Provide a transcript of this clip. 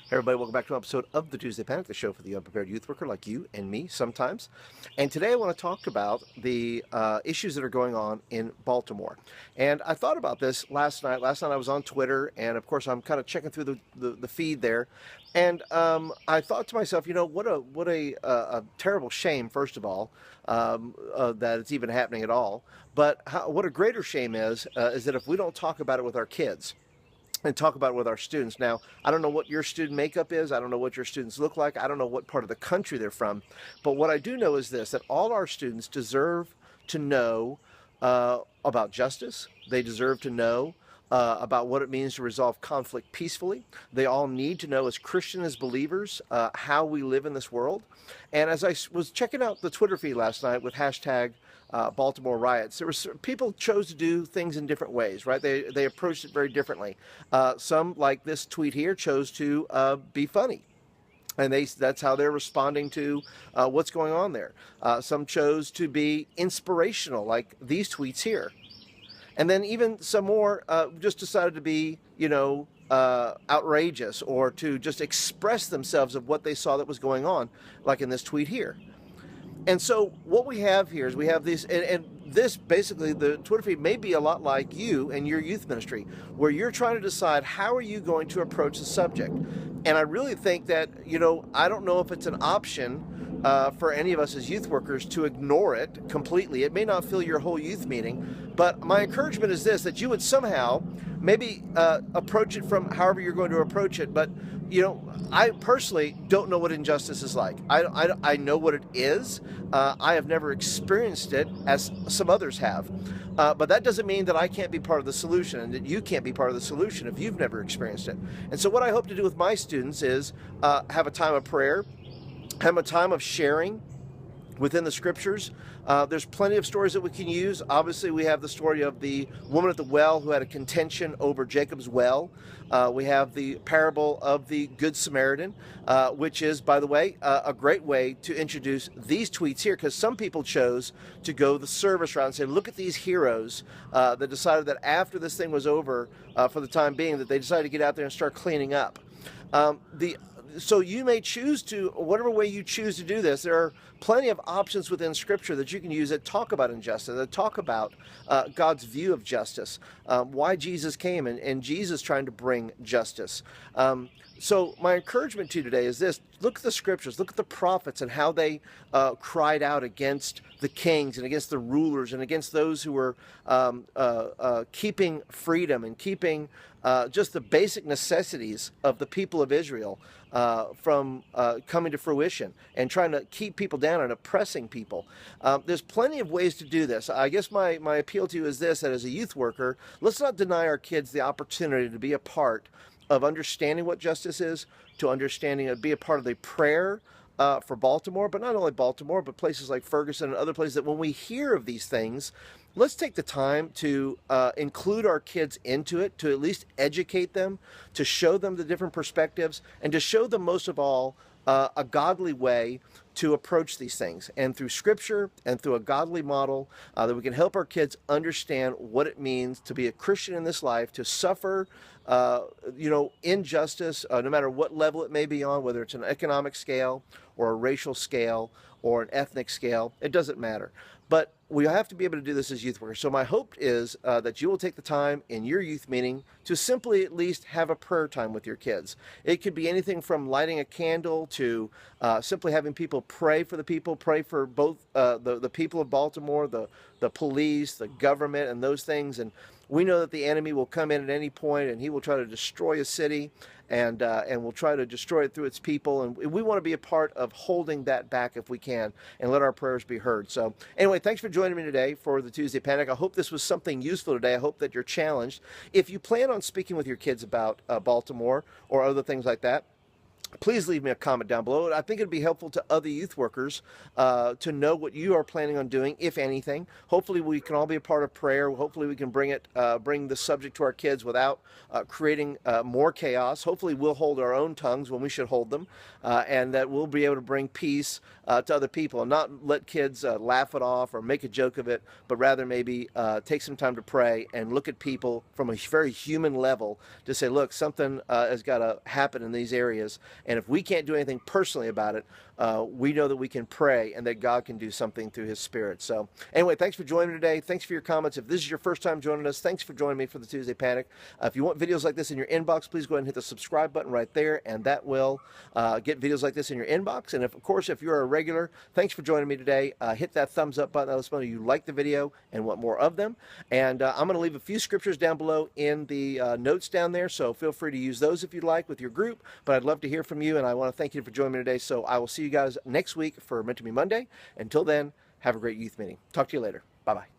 Hey everybody, welcome back to an episode of the Tuesday Panic, the show for the unprepared youth worker like you and me sometimes. And today I want to talk about the issues that are going on in Baltimore. And I thought about this last night. Last night I was on Twitter, and of course I'm kind of checking through the feed there. And I thought to myself, what a terrible shame, first of all, that it's even happening at all. But what a greater shame is that if we don't talk about it with our kids, and talk about it with our students. Now, I don't know what your student makeup is. I don't know what your students look like. I don't know what part of the country they're from. But what I do know is this, that all our students deserve to know about justice. They deserve to know about what it means to resolve conflict peacefully. They all need to know, as Christians, as believers, how we live in this world. And as I was checking out the Twitter feed last night with hashtag Baltimore riots, there were people chose to do things in different ways, right? They approached it very differently. Some, like this tweet here, chose to be funny. And that's how they're responding to what's going on there. Some chose to be inspirational, like these tweets here. And then even some more just decided to be, outrageous, or to just express themselves of what they saw that was going on, like in this tweet here. And so what we have here is we have these, and this basically, the Twitter feed may be a lot like you and your youth ministry, where you're trying to decide how are you going to approach the subject. And I really think that, I don't know if it's an option for any of us as youth workers to ignore it completely. It may not fill your whole youth meeting, but my encouragement is this, that you would somehow maybe approach it from however you're going to approach it. But I personally don't know what injustice is like. I know what it is. I have never experienced it as some others have. But that doesn't mean that I can't be part of the solution, and that you can't be part of the solution if you've never experienced it. And so what I hope to do with my students is have a time of prayer, have a time of sharing within the scriptures. There's plenty of stories that we can use. Obviously, we have the story of the woman at the well who had a contention over Jacob's well. We have the parable of the Good Samaritan, which is, by the way, a great way to introduce these tweets here, because some people chose to go the service route and say, look at these heroes that decided that after this thing was over, for the time being, that they decided to get out there and start cleaning up. So you may choose to, whatever way you choose to do this, there are plenty of options within Scripture that you can use that talk about injustice, that talk about God's view of justice, why Jesus came, and Jesus trying to bring justice. So my encouragement to you today is this: look at the Scriptures, look at the prophets and how they cried out against the kings and against the rulers and against those who were keeping freedom and keeping just the basic necessities of the people of Israel from coming to fruition, and trying to keep people down and oppressing people. There's plenty of ways to do this. I guess my appeal to you is this, that as a youth worker, let's not deny our kids the opportunity to be a part of understanding what justice is, to understanding it, be a part of the prayer for Baltimore, but not only Baltimore, but places like Ferguson and other places, that when we hear of these things, let's take the time to include our kids into it, to at least educate them, to show them the different perspectives, and to show them, most of all, a godly way to approach these things, and through Scripture and through a godly model, that we can help our kids understand what it means to be a Christian in this life, to suffer injustice, no matter what level it may be on, whether it's an economic scale or a racial scale or an ethnic scale. It doesn't matter. But we have to be able to do this as youth workers. So my hope is that you will take the time in your youth meeting to simply at least have a prayer time with your kids. It could be anything from lighting a candle to simply having people pray for the people, pray for both the people of Baltimore, the police, the government, and those things. And we know that the enemy will come in at any point, and he will try to destroy a city, and will try to destroy it through its people. And we want to be a part of holding that back if we can, and let our prayers be heard. So anyway, thanks for joining me today for the Tuesday Panic. I hope this was something useful today. I hope that you're challenged. If you plan on speaking with your kids about Baltimore or other things like that, please leave me a comment down below. I think it'd be helpful to other youth workers to know what you are planning on doing, if anything. Hopefully we can all be a part of prayer. Hopefully we can bring the subject to our kids without creating more chaos. Hopefully we'll hold our own tongues when we should hold them, and that we'll be able to bring peace to other people and not let kids laugh it off or make a joke of it, but rather maybe take some time to pray and look at people from a very human level to say, look, something has got to happen in these areas. And if we can't do anything personally about it, we know that we can pray and that God can do something through His Spirit. So anyway, thanks for joining me today. Thanks for your comments. If this is your first time joining us, thanks for joining me for the Tuesday Panic. If you want videos like this in your inbox, please go ahead and hit the subscribe button right there, and that will get videos like this in your inbox. And of course, if you're a regular, thanks for joining me today. Hit that thumbs up button. That lets me know you like the video and want more of them. And I'm going to leave a few scriptures down below in the notes down there, so feel free to use those if you'd like with your group. But I'd love to hear from you, and I want to thank you for joining me today. So I will see you guys next week for Meant to Be Monday. Until then, have a great youth meeting. Talk to you later. Bye-bye.